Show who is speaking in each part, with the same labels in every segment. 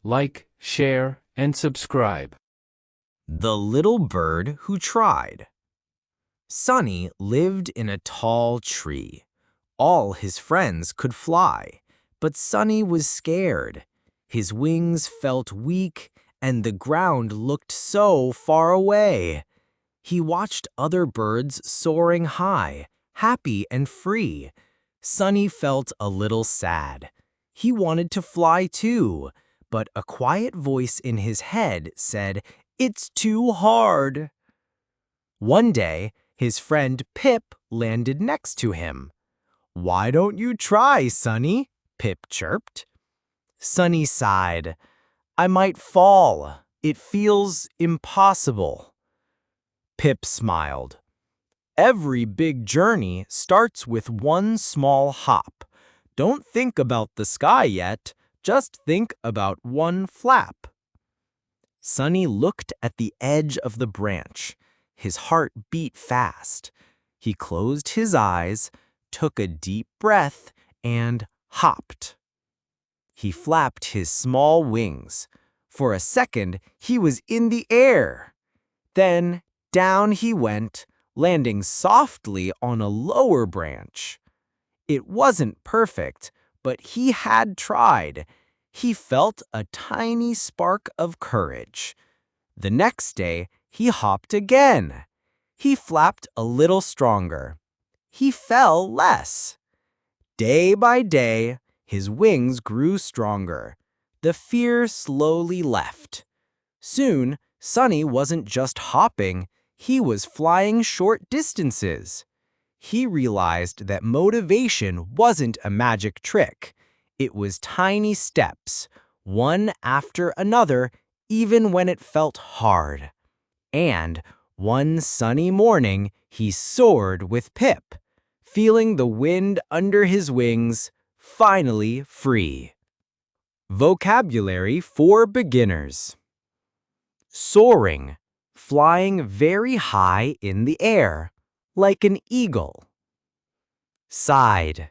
Speaker 1: like, share, and subscribe.
Speaker 2: The Little Bird Who Tried. Sunny lived in a tall tree. All his friends could fly, but Sunny was scared. His wings felt weak, and the ground looked so far away. He watched other birds soaring high, happy and free. Sunny felt a little sad. He wanted to fly too, but a quiet voice in his head said, "It's too hard." One day, his friend Pip landed next to him. "Why don't you try, Sunny?" Pip chirped. Sunny sighed. "I might fall. It feels impossible." Pip smiled. "Every big journey starts with one small hop. Don't think about the sky yet. Just think about one flap." Sunny looked at the edge of the branch. His heart beat fast. He closed his eyes, took a deep breath, and hopped. He flapped his small wings. For a second, he was in the air. Then down he went, landing softly on a lower branch. It wasn't perfect, but he had tried. He felt a tiny spark of courage. The next day, he hopped again. He flapped a little stronger. He fell less. Day by day, his wings grew stronger. The fear slowly left. Soon, Sunny wasn't just hopping, he was flying short distances. He realized that motivation wasn't a magic trick. It was tiny steps, one after another, even when it felt hard. And one sunny morning, he soared with Pip, feeling the wind under his wings, finally free. Vocabulary for beginners. Soaring, flying very high in the air, like an eagle. Sighed,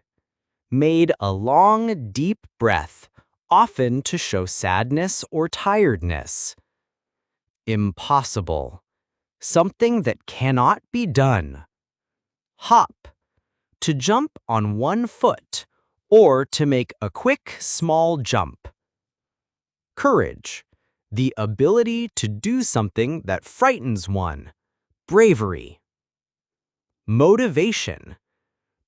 Speaker 2: made a long, deep breath, often to show sadness or tiredness. Impossible, something that cannot be done. Hop, to jump on one foot, or to make a quick, small jump. Courage, the ability to do something that frightens one. Bravery. Motivation,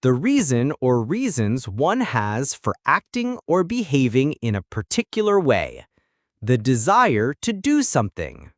Speaker 2: the reason or reasons one has for acting or behaving in a particular way. The desire to do something.